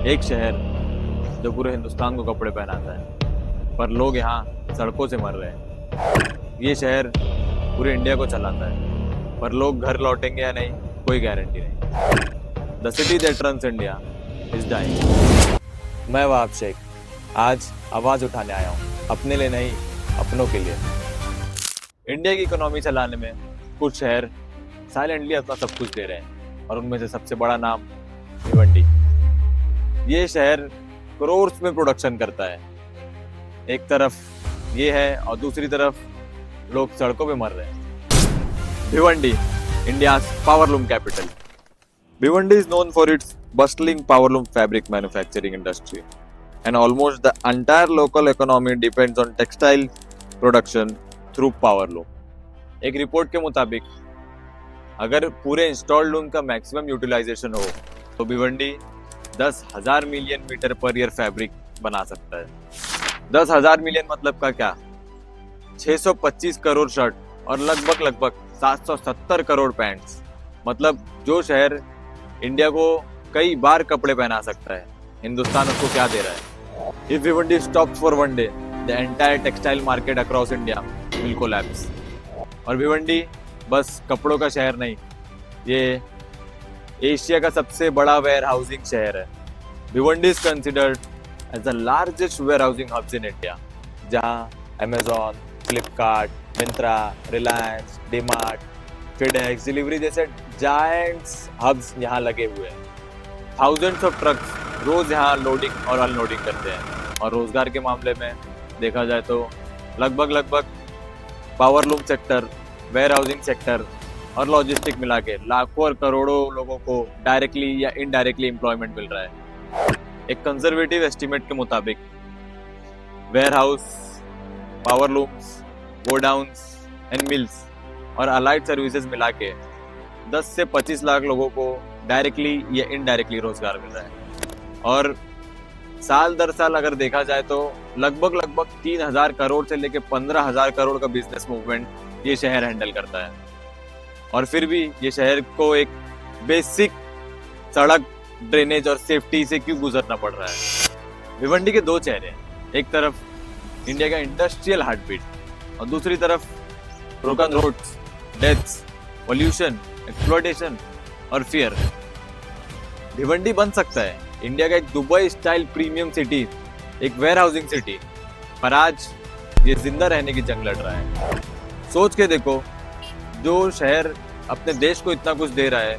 एक शहर जो पूरे हिंदुस्तान को कपड़े पहनाता है, पर लोग यहाँ सड़कों से मर रहे हैं। ये शहर पूरे इंडिया को चलाता है, पर लोग घर लौटेंगे या नहीं, कोई गारंटी नहीं। The city that runs India is dying. मैं वहाब शेख आज आवाज उठाने आया हूँ, अपने लिए नहीं, अपनों के लिए। इंडिया की इकोनॉमी चलाने में कुछ शहर साइलेंटली अपना सब कुछ दे रहे हैं, और उनमें से सबसे बड़ा नाम भिवंडी। ये शहर करोड़ में प्रोडक्शन करता है। एक तरफ ये है और दूसरी तरफ लोग सड़कों पे मर रहे हैं। Bhiwandi, India's powerloom capital. Bhiwandi is known for its bustling powerloom fabric manufacturing industry, and almost the entire local economy depends on textile production through powerloom. एक रिपोर्ट के मुताबिक अगर पूरे इंस्टॉल्ड लूम का मैक्सिमम यूटिलाइजेशन हो तो Bhiwandi 10,000 million metre per year fabric बना सकता है। 10,000 मिलियन मतलब का क्या? 625 करोड़ शर्ट और लगभग 770 करोड़ पैंट्स। मतलब जो शहर इंडिया को कई बार कपड़े पहना सकता है, हिंदुस्तान उसको क्या दे रहा है? If Bhiwandi stops for one day, the entire textile market across India will collapse. और भिवंडी बस कपड़ों का शहर नहीं, ये एशिया का सबसे बड़ा वेयर हाउसिंग शहर है। Bhiwandi is considered as the largest warehousing hubs in India, जहां अमेजॉन, फ्लिपकार्ट, मिंत्रा, रिलायंस, डीमार्ट, फेडेक्स, डिलीवरी जैसे जायंट्स हब्स यहाँ लगे हुए हैं। थाउजेंड्स ऑफ ट्रक्स रोज यहाँ लोडिंग और अनलोडिंग करते हैं। और रोजगार के मामले में देखा जाए तो लगभग powerloom sector, warehousing sector और लॉजिस्टिक मिला के लाखों और करोड़ों लोगों को डायरेक्टली या इनडायरेक्टली एम्प्लॉयमेंट मिल रहा है। एक कंजर्वेटिव एस्टिमेट के मुताबिक warehouse, powerlooms, godowns and mills और अलाइड सर्विसेज मिला के 10 से 25 लाख लोगों को डायरेक्टली या इनडायरेक्टली रोजगार मिल रहा है। और साल दर साल अगर देखा जाए तो लगभग 3,000 करोड़ से लेके 15,000 करोड़ का बिजनेस मूवमेंट ये शहर हैंडल करता है। और फिर भी ये शहर को एक बेसिक सड़क, ड्रेनेज और सेफ्टी से क्यों गुजरना पड़ रहा है? भिवंडी के दो चेहरे हैं। एक तरफ इंडिया का इंडस्ट्रियल हार्टबीट और दूसरी तरफ broken roads, deaths, pollution, exploitation और फियर। भिवंडी बन सकता है इंडिया का एक दुबई स्टाइल प्रीमियम सिटी, एक वेयर हाउसिंग सिटी, पर आज ये जिंदा रहने की जंग लड़ रहा है। सोच के देखो, जो शहर अपने देश को इतना कुछ दे रहा है,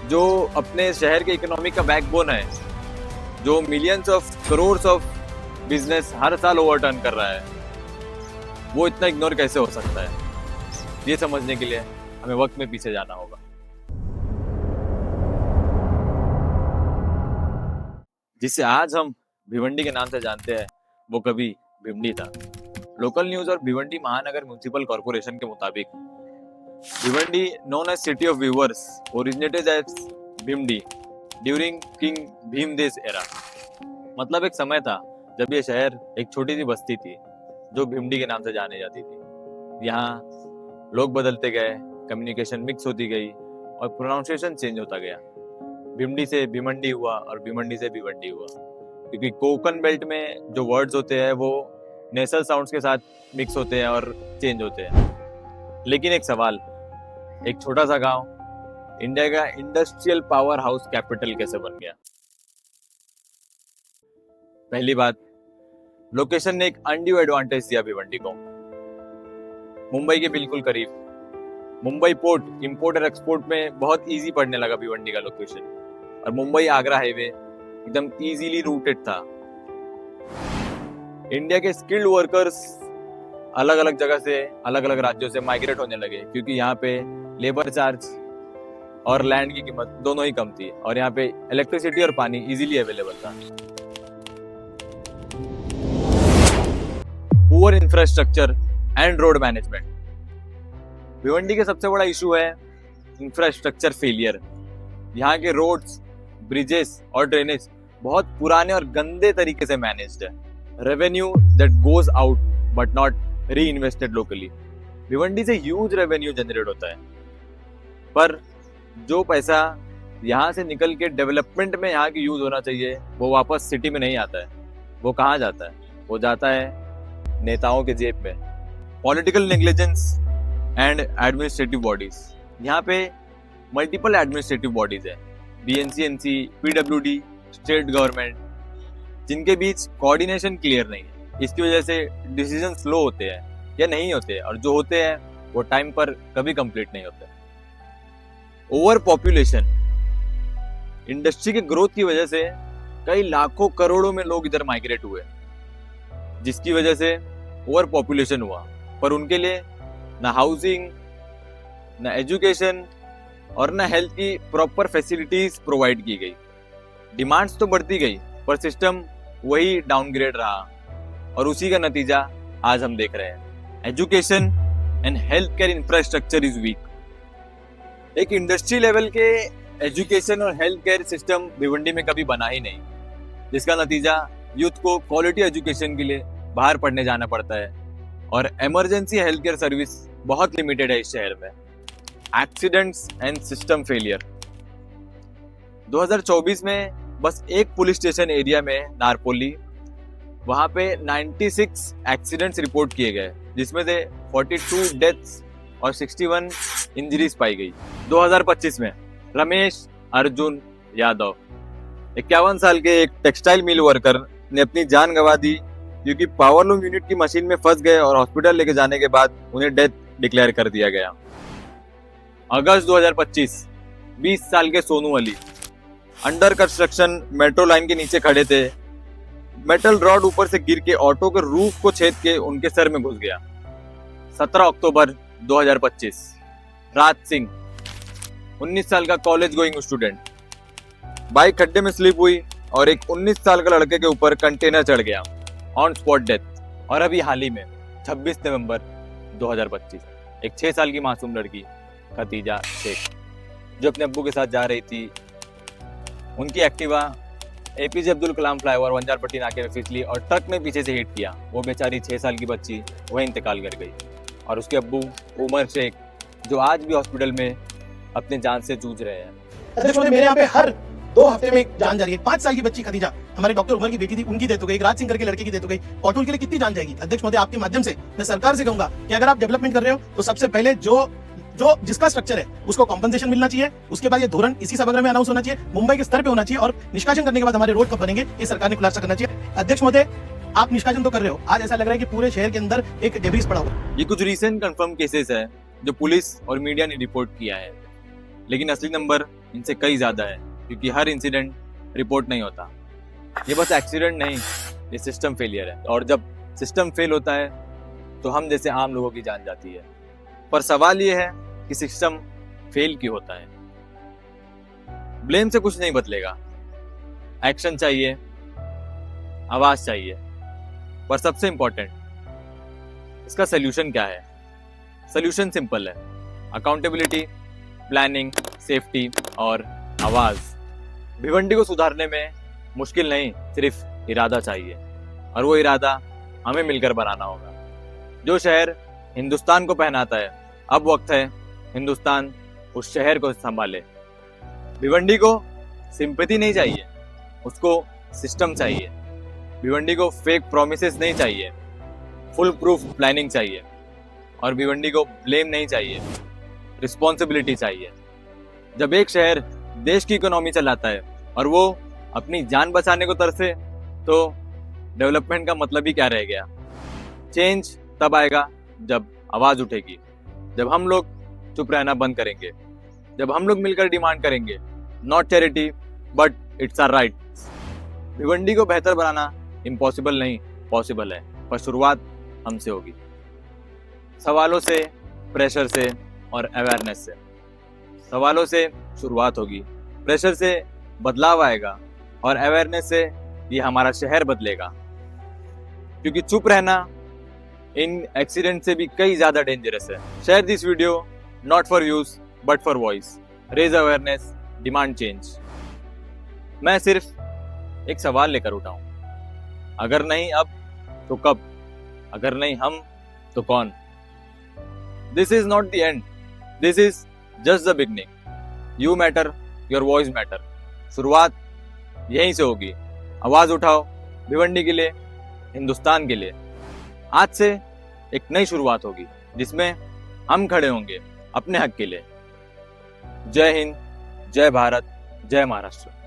जो अपने शहर के इकोनॉमी का बैकबोन है, जो millions of crore of business हर साल ओवरटर्न कर रहा है, वो इतना इग्नोर कैसे हो सकता है? ये समझने के लिए हमें वक्त में पीछे जाना होगा। जिसे आज हम भिवंडी के नाम से जानते हैं, वो कभी भिवंडी था। लोकल न्यूज और भिवंडी महानगर म्युनिसिपल कॉर्पोरेशन के मुताबिक Bhiwandi, known as City of Weavers, originated as Bhiwandi during king Bhimdev era. मतलब एक समय था जब ये शहर एक छोटी सी बस्ती थी जो भिवंडी के नाम से जानी जाती थी। यहाँ लोग बदलते गए, कम्युनिकेशन मिक्स होती गई और प्रोनाउंसिएशन चेंज होता गया। भिवंडी से भिमंडी हुआ और भिमंडी से भिवंडी हुआ, क्योंकि कोकन बेल्ट में जो वर्ड्स होते हैं वो नेशनल साउंड्स के साथ मिक्स होते हैं और चेंज होते हैं। लेकिन एक सवाल, एक छोटा सा गांव इंडिया का इंडस्ट्रियल पावर हाउस कैपिटल कैसे बन गया? पहली बात, लोकेशन ने एक अनड्यू एडवांटेज दिया भिवंडी को। मुंबई के बिल्कुल करीब, मुंबई पोर्ट, इंपोर्ट और एक्सपोर्ट में बहुत इजी पड़ने लगा भिवंडी का लोकेशन। और मुंबई आगरा हाईवे एकदम इजीली रूटेड था। इंडिया के स्किल्ड वर्कर्स अलग अलग जगह से, अलग अलग राज्यों से माइग्रेट होने लगे, क्योंकि यहाँ पे लेबर चार्ज और लैंड की कीमत दोनों ही कम थी और यहाँ पे इलेक्ट्रिसिटी और पानी इजीली अवेलेबल था। Poor infrastructure and road management. Bhiwandi का सबसे बड़ा इशू है इंफ्रास्ट्रक्चर फेलियर। यहाँ के रोड्स, ब्रिजेस और ड्रेनेज बहुत पुराने और गंदे तरीके से मैनेज्ड है। Revenue that goes out but not री इन्वेस्टेड लोकली। भिवंडी से ह्यूज रेवेन्यू जनरेट होता है, पर जो पैसा यहाँ से निकल के डेवलपमेंट में यहाँ की यूज होना चाहिए, वो वापस सिटी में नहीं आता है। वो कहाँ जाता है? वो जाता है नेताओं के जेब में। Political negligence and administrative bodies, यहाँ पे मल्टीपल एडमिनिस्ट्रेटिव बॉडीज है, BNC, PWD, स्टेट गवर्नमेंट, जिनके बीच कोऑर्डिनेशन क्लियर नहीं है। इसकी वजह से डिसीजन स्लो होते हैं या नहीं होते हैं, और जो होते हैं वो टाइम पर कभी कंप्लीट नहीं होते। ओवर पॉपुलेशन, इंडस्ट्री के ग्रोथ की वजह से कई लाखों करोड़ों में लोग इधर माइग्रेट हुए, जिसकी वजह से ओवर पॉपुलेशन हुआ, पर उनके लिए ना हाउसिंग, ना एजुकेशन और ना हेल्थ की प्रॉपर फैसिलिटीज प्रोवाइड की गई। डिमांड्स तो बढ़ती गई, पर सिस्टम वही डाउनग्रेड रहा, और उसी का नतीजा आज हम देख रहे हैं। Education and health care infrastructure is weak. एक इंडस्ट्री लेवल के एजुकेशन और हेल्थ केयर सिस्टम भिवंडी में कभी बना ही नहीं, जिसका नतीजा यूथ को क्वालिटी एजुकेशन के लिए बाहर पढ़ने जाना पड़ता है, और इमरजेंसी हेल्थ केयर सर्विस बहुत लिमिटेड है इस शहर में। एक्सीडेंट्स एंड सिस्टम फेलियर, 2024 में बस एक पुलिस स्टेशन एरिया में नारपोली, वहां पे 96 एक्सीडेंट्स रिपोर्ट किए गए, जिसमें से 42 डेथ्स और 61 इंजरीज पाई गई। 2025 में रमेश अर्जुन यादव, 51 साल के एक टेक्सटाइल मिल वर्कर ने अपनी जान गंवा दी, क्योंकि पावरलूम यूनिट की मशीन में फंस गए और हॉस्पिटल लेके जाने के बाद उन्हें डेथ डिक्लेयर कर दिया गया। अगस्त 2025, 20 साल के Sonu Ali under construction metro line के नीचे खड़े थे। मेटल रॉड ऊपर से गिर के ऑटो के रूफ को छेद के उनके सर में घुस गया। 17 अक्टूबर 2025, राज सिंह, 19 साल का कॉलेज गोइंग स्टूडेंट, बाइक खड्डे में स्लिप हुई और एक 19 साल का लड़के के ऊपर कंटेनर चढ़ गया, ऑन स्पॉट डेथ। और अभी हाल ही में 26 नवंबर 2025, एक 6 साल की मासूम लड़की खतीजा शेख, जो अपने अब्बू के साथ जा रही थी, उनकी Activa APJ Abdul Kalam flyover Vanjarpatti नाके में फिसली और ट्रक में पीछे से हिट किया। वो बेचारी 6 साल की बच्ची वहीं इंतकाल कर गई, और उसके अब्बू उमर शेख, जो आज भी हॉस्पिटल में अपने जान से जूझ रहे हैं। अध्यक्ष महोदय, मेरे यहाँ पे हर 2 हफ्ते में एक जान जा रही है। 5 साल की बच्ची खदीजा, हमारे डॉक्टर उमर की बेटी थी, उनकी डेथ हो गई। राज सिंह करके लड़के की डेथ हो गई। ऑटो के लिए कितनी जान जाएगी? अध्यक्ष महोदय, आपके माध्यम से मैं सरकार से कहूंगा कि अगर आप डेवलपमेंट कर रहे हो तो सबसे पहले जो जिसका स्ट्रक्चर है उसको कॉम्पनसेशन मिलना चाहिए। उसके बाद ये धोरण इसी सभागृह में अनाउंस होना चाहिए, मुंबई के स्तर पे होना चाहिए, और निष्कासन करने के बाद हमारे रोड कब बनेंगे ये सरकार ने खुलासा करना चाहिए। अध्यक्ष महोदय, आप निष्कासन तो कर रहे हो, आज ऐसा लग रहा है कि पूरे शहर के अंदर एक डेब्रिस पड़ा हुआ। ये कुछ रिसेंट कंफर्म केसेस है जो पुलिस और मीडिया ने रिपोर्ट किया है, लेकिन असली नंबर इनसे कई ज्यादा है, क्योंकि हर इंसिडेंट रिपोर्ट नहीं होता। ये बस एक्सीडेंट नहीं, ये सिस्टम फेलियर है, और जब सिस्टम फेल होता है तो हम जैसे आम लोगों की जान जाती है। पर सवाल ये है कि सिस्टम फेल क्यों होता है? ब्लेम से कुछ नहीं बदलेगा, एक्शन चाहिए, आवाज चाहिए, पर सबसे इंपॉर्टेंट इसका सोल्यूशन क्या है? सोल्यूशन सिंपल है, अकाउंटेबिलिटी, प्लानिंग, सेफ्टी और आवाज। भिवंडी को सुधारने में मुश्किल नहीं, सिर्फ इरादा चाहिए, और वो इरादा हमें मिलकर बनाना होगा। जो शहर हिंदुस्तान को पहनाता है, अब वक्त है हिंदुस्तान उस शहर को संभाले। भिवंडी को सिंपैथी नहीं चाहिए, उसको सिस्टम चाहिए। भिवंडी को फेक प्रोमिसेस नहीं चाहिए, फुल प्रूफ प्लानिंग चाहिए। और भिवंडी को ब्लेम नहीं चाहिए, रिस्पॉन्सिबिलिटी चाहिए। जब एक शहर देश की इकोनॉमी चलाता है और वो अपनी जान बचाने को तरसे, तो डेवलपमेंट का मतलब ही क्या रह गया? चेंज तब आएगा जब आवाज उठेगी, जब हम लोग चुप रहना बंद करेंगे, जब हम लोग मिलकर डिमांड करेंगे, not charity but it's our right. Bhiwandi को बेहतर बनाना इम्पॉसिबल नहीं, पॉसिबल है, पर शुरुआत हमसे होगी। सवालों से, प्रेशर से और अवेयरनेस से। सवालों से शुरुआत होगी, प्रेशर से बदलाव आएगा, और अवेयरनेस से ये हमारा शहर बदलेगा। क्योंकि चुप रहना इन एक्सीडेंट से भी कई ज्यादा डेंजरस है। Share this video not for views but for voice, raise awareness, demand change. मैं सिर्फ एक सवाल लेकर उठा हूं, अगर नहीं अब तो कब? अगर नहीं हम तो कौन? This is not the end, this is just the beginning. You matter, your voice matter. शुरुआत यहीं से होगी। आवाज उठाओ भिवंडी के लिए, हिंदुस्तान के लिए। आज से एक नई शुरुआत होगी जिसमें हम खड़े होंगे अपने हक के लिए। जय हिंद, जय भारत, जय महाराष्ट्र।